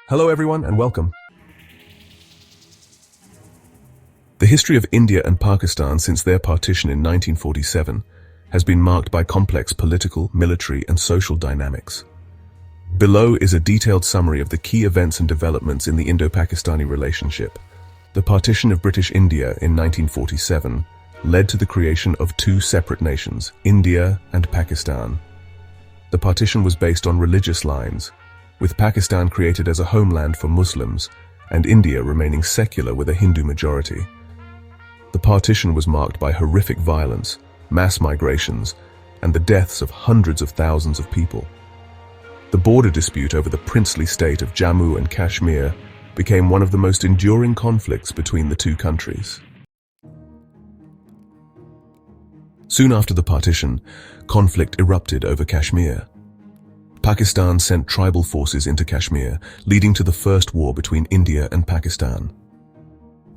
Hello everyone and welcome. The history of India and Pakistan since their partition in 1947 has been marked by complex political, military and social dynamics. Below is a detailed summary of the key events and developments in the Indo-Pakistani relationship. The partition of British India in 1947 led to the creation of two separate nations, India and Pakistan. The partition was based on religious lines, with Pakistan created as a homeland for Muslims and India remaining secular with a Hindu majority. The partition was marked by horrific violence, mass migrations, and the deaths of hundreds of thousands of people. The border dispute over the princely state of Jammu and Kashmir became one of the most enduring conflicts between the two countries. Soon after the partition, conflict erupted over Kashmir. Pakistan sent tribal forces into Kashmir, leading to the First War between India and Pakistan.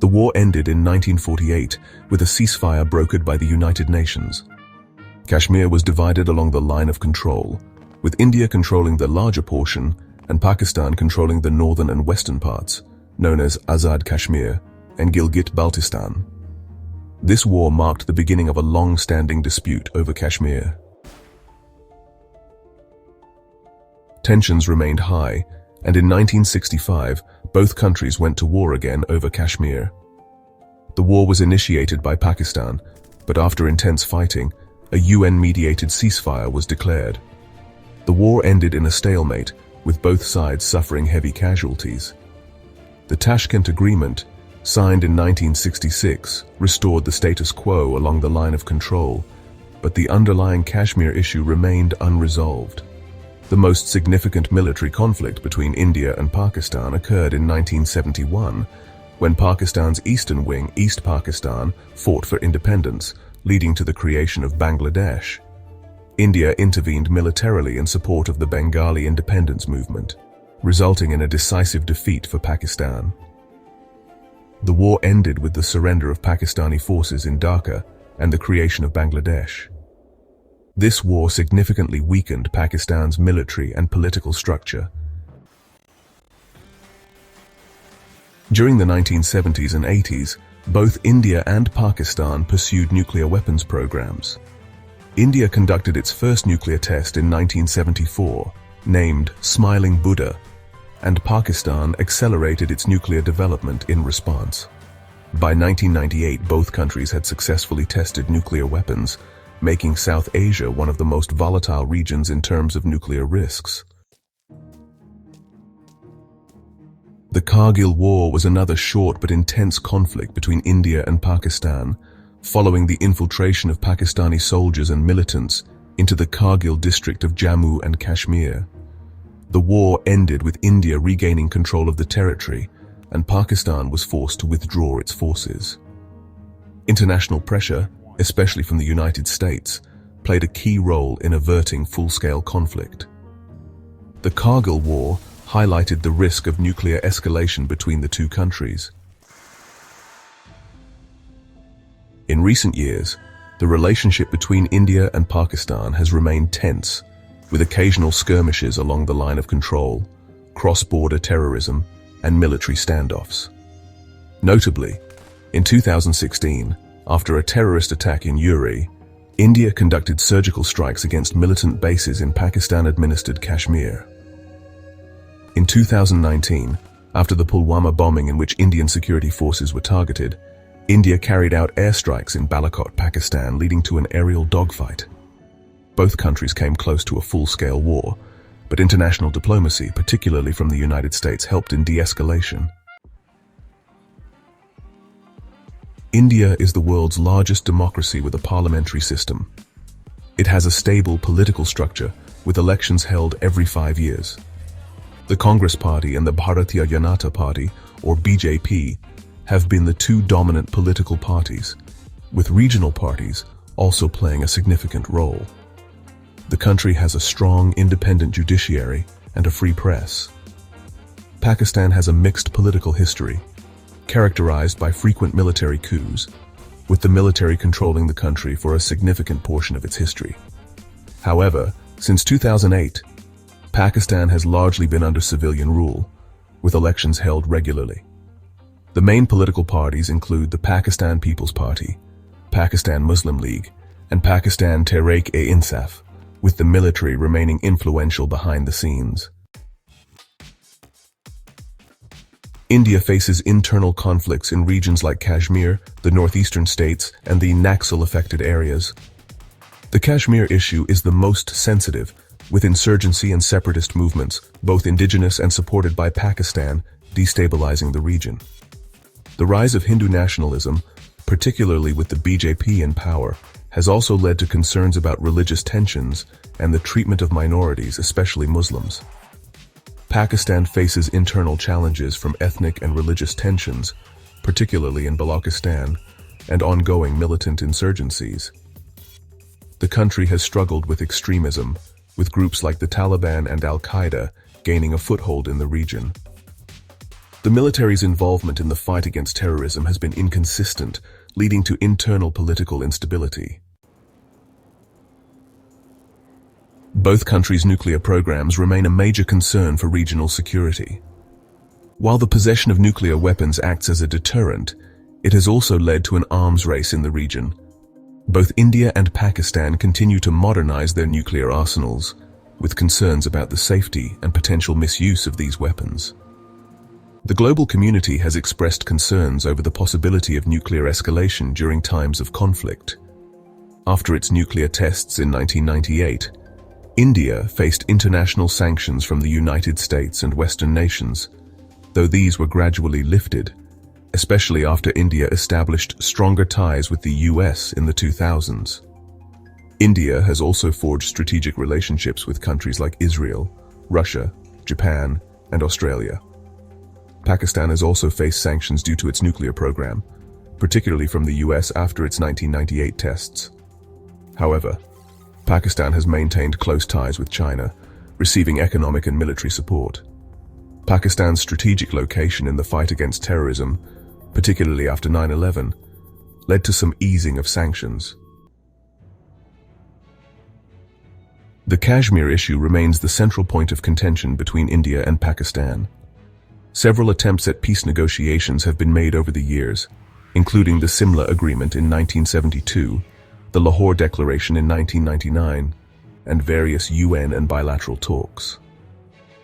The war ended in 1948 with a ceasefire brokered by the United Nations. Kashmir was divided along the line of control, with India controlling the larger portion and Pakistan controlling the northern and western parts, known as Azad Kashmir and Gilgit-Baltistan. This war marked the beginning of a long-standing dispute over Kashmir. Tensions remained high, and in 1965, both countries went to war again over Kashmir. The war was initiated by Pakistan, but after intense fighting, a UN-mediated ceasefire was declared. The war ended in a stalemate, with both sides suffering heavy casualties. The Tashkent Agreement, signed in 1966, restored the status quo along the line of control, but the underlying Kashmir issue remained unresolved. The most significant military conflict between India and Pakistan occurred in 1971, when Pakistan's eastern wing, East Pakistan, fought for independence, leading to the creation of Bangladesh. India intervened militarily in support of the Bengali independence movement, resulting in a decisive defeat for Pakistan. The war ended with the surrender of Pakistani forces in Dhaka and the creation of Bangladesh. This war significantly weakened Pakistan's military and political structure. During the 1970s and 80s, both India and Pakistan pursued nuclear weapons programs. India conducted its first nuclear test in 1974, named Smiling Buddha, and Pakistan accelerated its nuclear development in response. By 1998, both countries had successfully tested nuclear weapons, making South Asia one of the most volatile regions in terms of nuclear risks. The Kargil War was another short but intense conflict between India and Pakistan, following the infiltration of Pakistani soldiers and militants into the Kargil district of Jammu and Kashmir. The war ended with India regaining control of the territory, and Pakistan was forced to withdraw its forces. International pressure, especially from the United States, played a key role in averting full-scale conflict. The Kargil War highlighted the risk of nuclear escalation between the two countries. In recent years, the relationship between India and Pakistan has remained tense, with occasional skirmishes along the line of control, cross-border terrorism, and military standoffs. Notably, in 2016, after a terrorist attack in Uri, India conducted surgical strikes against militant bases in Pakistan-administered Kashmir. In 2019, after the Pulwama bombing in which Indian security forces were targeted, India carried out airstrikes in Balakot, Pakistan, leading to an aerial dogfight. Both countries came close to a full-scale war, but international diplomacy, particularly from the United States, helped in de-escalation. India is the world's largest democracy with a parliamentary system. It has a stable political structure, with elections held every 5 years. The Congress Party and the Bharatiya Janata Party, or BJP, have been the two dominant political parties, with regional parties also playing a significant role. The country has a strong, independent judiciary and a free press. Pakistan has a mixed political history, characterized by frequent military coups, with the military controlling the country for a significant portion of its history. However, since 2008, Pakistan has largely been under civilian rule, with elections held regularly. The main political parties include the Pakistan People's Party, Pakistan Muslim League, and Pakistan Tehreek-e-Insaf, with the military remaining influential behind the scenes. India faces internal conflicts in regions like Kashmir, the northeastern states, and the Naxal-affected areas. The Kashmir issue is the most sensitive, with insurgency and separatist movements, both indigenous and supported by Pakistan, destabilizing the region. The rise of Hindu nationalism, particularly with the BJP in power, has also led to concerns about religious tensions and the treatment of minorities, especially Muslims. Pakistan faces internal challenges from ethnic and religious tensions, particularly in Balochistan, and ongoing militant insurgencies. The country has struggled with extremism, with groups like the Taliban and Al-Qaeda gaining a foothold in the region. The military's involvement in the fight against terrorism has been inconsistent, leading to internal political instability. Both countries' nuclear programs remain a major concern for regional security. While the possession of nuclear weapons acts as a deterrent, it has also led to an arms race in the region. Both India and Pakistan continue to modernize their nuclear arsenals, with concerns about the safety and potential misuse of these weapons. The global community has expressed concerns over the possibility of nuclear escalation during times of conflict. After its nuclear tests in 1998, India faced international sanctions from the United States and Western nations, though these were gradually lifted, especially after India established stronger ties with the US in the 2000s. India has also forged strategic relationships with countries like Israel, Russia, Japan, and Australia. Pakistan has also faced sanctions due to its nuclear program, particularly from the US after its 1998 tests. However, Pakistan has maintained close ties with China, receiving economic and military support. Pakistan's strategic location in the fight against terrorism, particularly after 9/11, led to some easing of sanctions. The Kashmir issue remains the central point of contention between India and Pakistan. Several attempts at peace negotiations have been made over the years, including the Simla Agreement in 1972, the Lahore Declaration in 1999, and various UN and bilateral talks.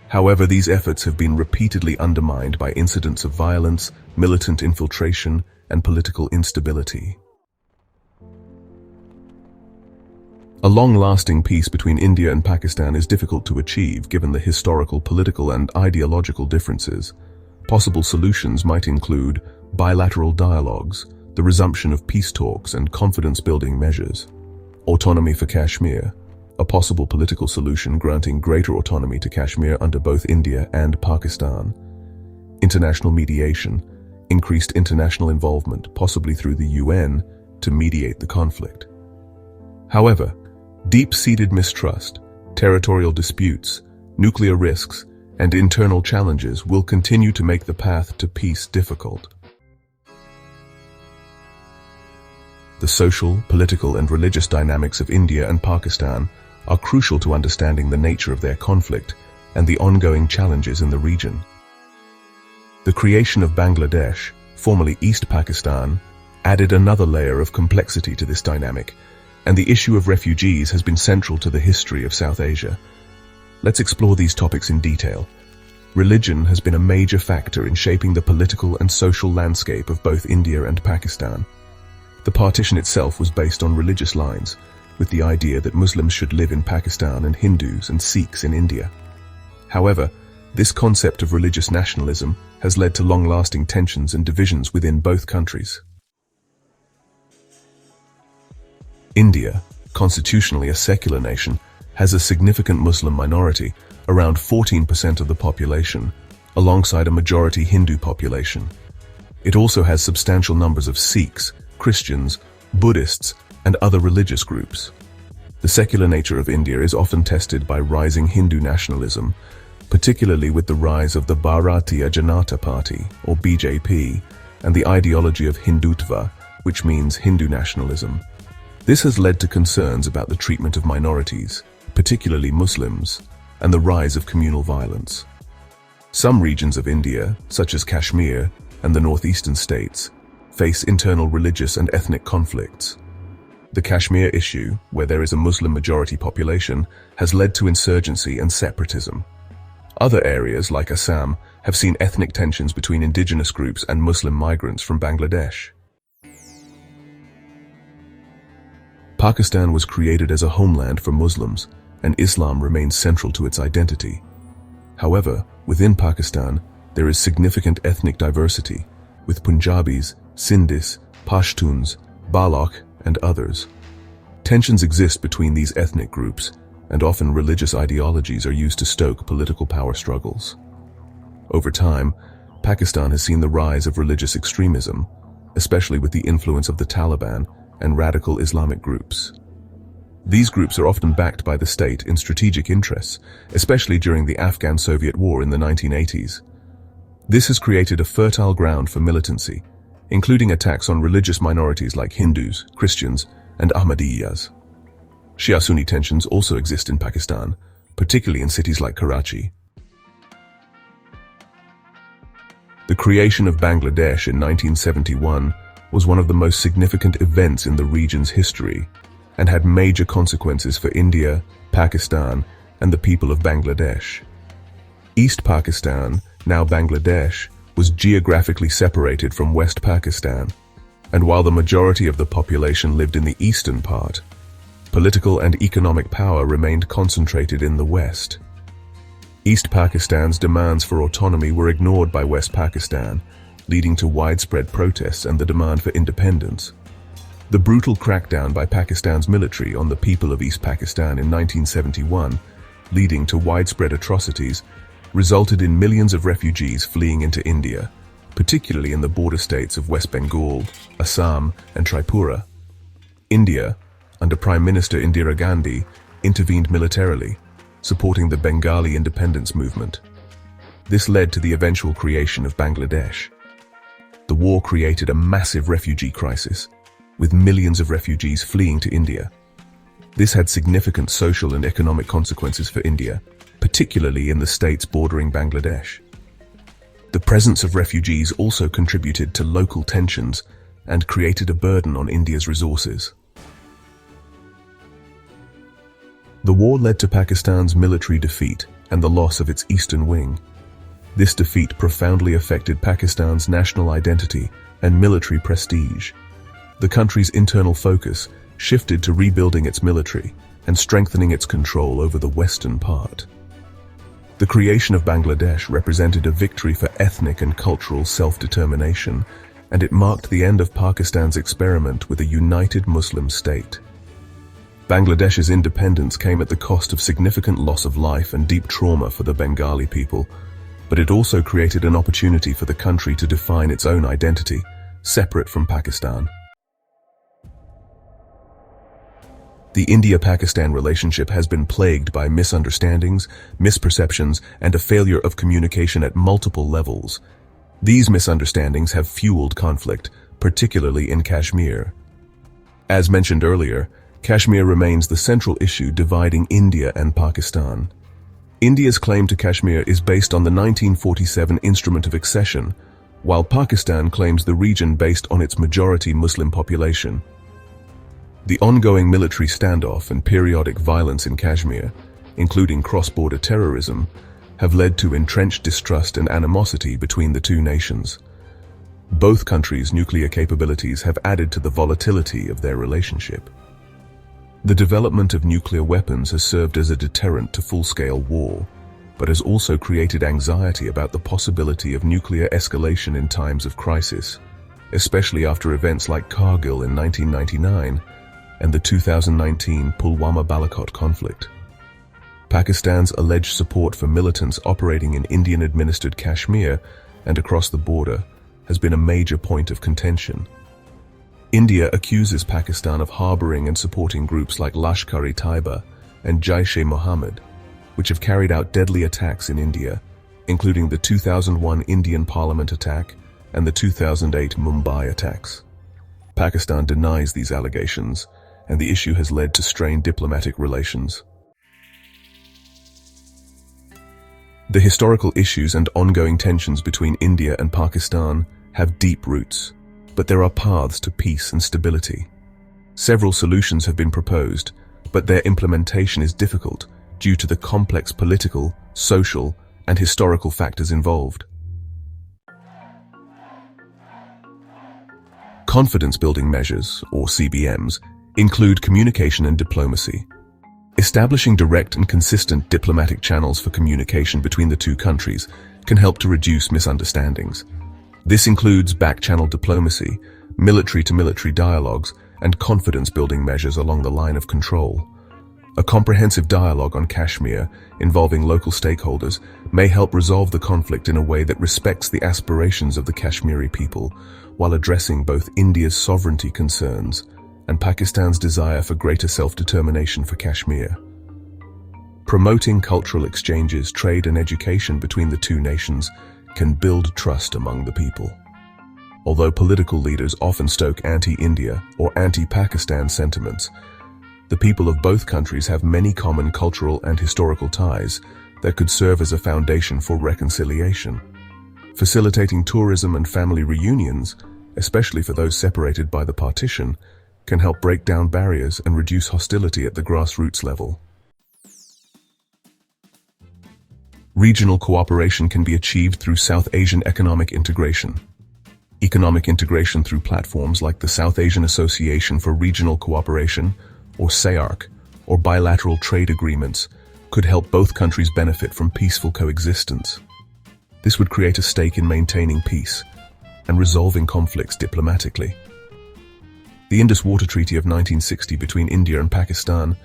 However, these efforts have been repeatedly undermined by incidents of violence, militant infiltration, and political instability. A long-lasting peace between India and Pakistan is difficult to achieve given the historical, political, and ideological differences. Possible solutions might include bilateral dialogues, the resumption of peace talks, and confidence-building measures. Autonomy for Kashmir, a possible political solution granting greater autonomy to Kashmir under both India and Pakistan. International mediation, increased international involvement, possibly through the UN, to mediate the conflict. However, deep-seated mistrust, territorial disputes, nuclear risks, and internal challenges will continue to make the path to peace difficult. The social, political, and religious dynamics of India and Pakistan are crucial to understanding the nature of their conflict and the ongoing challenges in the region. The creation of Bangladesh, formerly East Pakistan, added another layer of complexity to this dynamic, and the issue of refugees has been central to the history of South Asia. Let's explore these topics in detail. Religion has been a major factor in shaping the political and social landscape of both India and Pakistan. The partition itself was based on religious lines, with the idea that Muslims should live in Pakistan and Hindus and Sikhs in India. However, this concept of religious nationalism has led to long-lasting tensions and divisions within both countries. India, constitutionally a secular nation, has a significant Muslim minority, around 14% of the population, alongside a majority Hindu population. It also has substantial numbers of Sikhs, Christians, Buddhists, and other religious groups. The secular nature of India is often tested by rising Hindu nationalism, particularly with the rise of the Bharatiya Janata Party, or BJP, and the ideology of Hindutva, which means Hindu nationalism. This has led to concerns about the treatment of minorities, particularly Muslims, and the rise of communal violence. Some regions of India, such as Kashmir and the northeastern states, face internal religious and ethnic conflicts. The Kashmir issue, where there is a Muslim majority population, has led to insurgency and separatism. Other areas, like Assam, have seen ethnic tensions between indigenous groups and Muslim migrants from Bangladesh. Pakistan was created as a homeland for Muslims, and Islam remains central to its identity. However, within Pakistan, there is significant ethnic diversity, with Punjabis, Sindhis, Pashtuns, Balok, and others. Tensions exist between these ethnic groups, and often religious ideologies are used to stoke political power struggles. Over time, Pakistan has seen the rise of religious extremism, especially with the influence of the Taliban and radical Islamic groups. These groups are often backed by the state in strategic interests, especially during the Afghan-Soviet War in the 1980s. This has created a fertile ground for militancy, including attacks on religious minorities like Hindus, Christians, and Ahmadiyyas. Shia-Sunni tensions also exist in Pakistan, particularly in cities like Karachi. The creation of Bangladesh in 1971 was one of the most significant events in the region's history and had major consequences for India, Pakistan, and the people of Bangladesh. East Pakistan, now Bangladesh, was geographically separated from West Pakistan, and while the majority of the population lived in the eastern part, political and economic power remained concentrated in the west. East Pakistan's demands for autonomy were ignored by West Pakistan, leading to widespread protests and the demand for independence. The brutal crackdown by Pakistan's military on the people of East Pakistan in 1971, leading to widespread atrocities, resulted in millions of refugees fleeing into India, particularly in the border states of West Bengal, Assam, and Tripura. India, under Prime Minister Indira Gandhi, intervened militarily, supporting the Bengali independence movement. This led to the eventual creation of Bangladesh. The war created a massive refugee crisis, with millions of refugees fleeing to India. This had significant social and economic consequences for India, particularly in the states bordering Bangladesh. The presence of refugees also contributed to local tensions and created a burden on India's resources. The war led to Pakistan's military defeat and the loss of its eastern wing. This defeat profoundly affected Pakistan's national identity and military prestige. The country's internal focus shifted to rebuilding its military and strengthening its control over the western part. The creation of Bangladesh represented a victory for ethnic and cultural self-determination, and it marked the end of Pakistan's experiment with a united Muslim state. Bangladesh's independence came at the cost of significant loss of life and deep trauma for the Bengali people, but it also created an opportunity for the country to define its own identity, separate from Pakistan. The India-Pakistan relationship has been plagued by misunderstandings, misperceptions, and a failure of communication at multiple levels. These misunderstandings have fueled conflict, particularly in Kashmir. As mentioned earlier, Kashmir remains the central issue dividing India and Pakistan. India's claim to Kashmir is based on the 1947 Instrument of Accession, while Pakistan claims the region based on its majority Muslim population. The ongoing military standoff and periodic violence in Kashmir, including cross-border terrorism, have led to entrenched distrust and animosity between the two nations. Both countries' nuclear capabilities have added to the volatility of their relationship. The development of nuclear weapons has served as a deterrent to full-scale war, but has also created anxiety about the possibility of nuclear escalation in times of crisis, especially after events like Kargil in 1999 and the 2019 Pulwama-Balakot conflict. Pakistan's alleged support for militants operating in Indian-administered Kashmir and across the border has been a major point of contention. India accuses Pakistan of harboring and supporting groups like Lashkar-e-Taiba and Jaish-e-Mohammed, which have carried out deadly attacks in India, including the 2001 Indian Parliament attack and the 2008 Mumbai attacks. Pakistan denies these allegations, and the issue has led to strained diplomatic relations. The historical issues and ongoing tensions between India and Pakistan have deep roots, but there are paths to peace and stability. Several solutions have been proposed, but their implementation is difficult due to the complex political, social, and historical factors involved. Confidence-building measures, or CBMs, include communication and diplomacy. Establishing direct and consistent diplomatic channels for communication between the two countries can help to reduce misunderstandings. This includes back-channel diplomacy, military-to-military dialogues, and confidence-building measures along the line of control. A comprehensive dialogue on Kashmir involving local stakeholders may help resolve the conflict in a way that respects the aspirations of the Kashmiri people, while addressing both India's sovereignty concerns and Pakistan's desire for greater self-determination for Kashmir. Promoting cultural exchanges, trade, and education between the two nations can build trust among the people. Although political leaders often stoke anti-India or anti-Pakistan sentiments, the people of both countries have many common cultural and historical ties that could serve as a foundation for reconciliation. Facilitating tourism and family reunions, especially for those separated by the partition, can help break down barriers and reduce hostility at the grassroots level. Regional cooperation can be achieved through South Asian economic integration. Economic integration through platforms like the South Asian Association for Regional Cooperation, or SAARC, or bilateral trade agreements, could help both countries benefit from peaceful coexistence. This would create a stake in maintaining peace and resolving conflicts diplomatically. The Indus Water Treaty of 1960 between India and Pakistan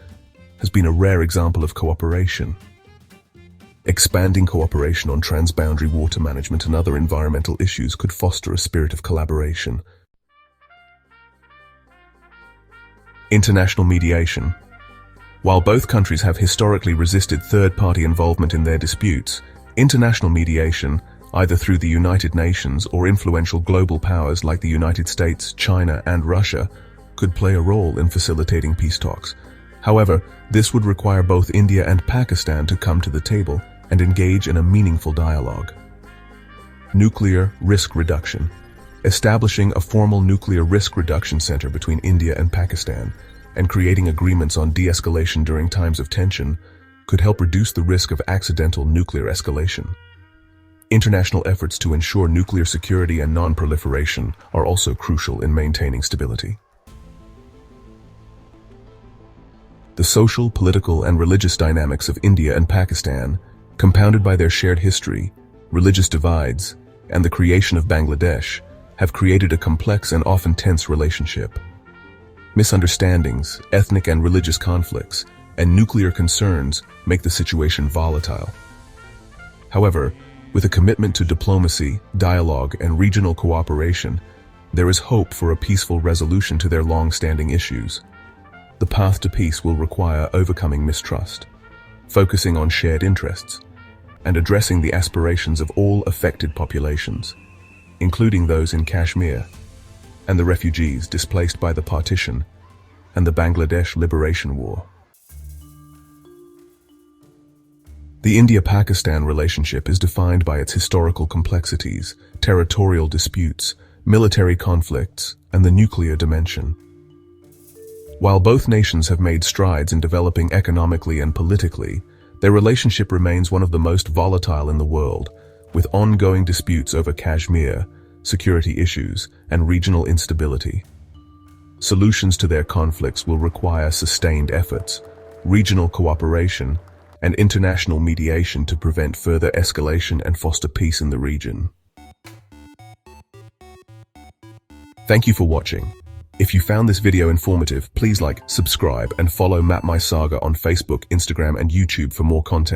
has been a rare example of cooperation. Expanding cooperation on transboundary water management and other environmental issues could foster a spirit of collaboration. International mediation. While both countries have historically resisted third-party involvement in their disputes, international mediation, either through the United Nations or influential global powers like the United States, China, and Russia, could play a role in facilitating peace talks. However, this would require both India and Pakistan to come to the table and engage in a meaningful dialogue. Nuclear risk reduction. Establishing a formal nuclear risk reduction center between India and Pakistan and creating agreements on de-escalation during times of tension could help reduce the risk of accidental nuclear escalation. International efforts to ensure nuclear security and non-proliferation are also crucial in maintaining stability. The social, political, and religious dynamics of India and Pakistan, compounded by their shared history, religious divides, and the creation of Bangladesh, have created a complex and often tense relationship. Misunderstandings, ethnic and religious conflicts, and nuclear concerns make the situation volatile. However, with a commitment to diplomacy, dialogue, and regional cooperation, there is hope for a peaceful resolution to their long-standing issues. The path to peace will require overcoming mistrust, focusing on shared interests, and addressing the aspirations of all affected populations, including those in Kashmir, and the refugees displaced by the partition and the Bangladesh Liberation War. The India-Pakistan relationship is defined by its historical complexities, territorial disputes, military conflicts, and the nuclear dimension. While both nations have made strides in developing economically and politically, their relationship remains one of the most volatile in the world, with ongoing disputes over Kashmir, security issues, and regional instability. Solutions to their conflicts will require sustained efforts, regional cooperation, and international mediation to prevent further escalation and foster peace in the region. Thank you for watching. If you found this video informative, please like, subscribe, and follow Map My Saga on Facebook, Instagram, and YouTube for more content.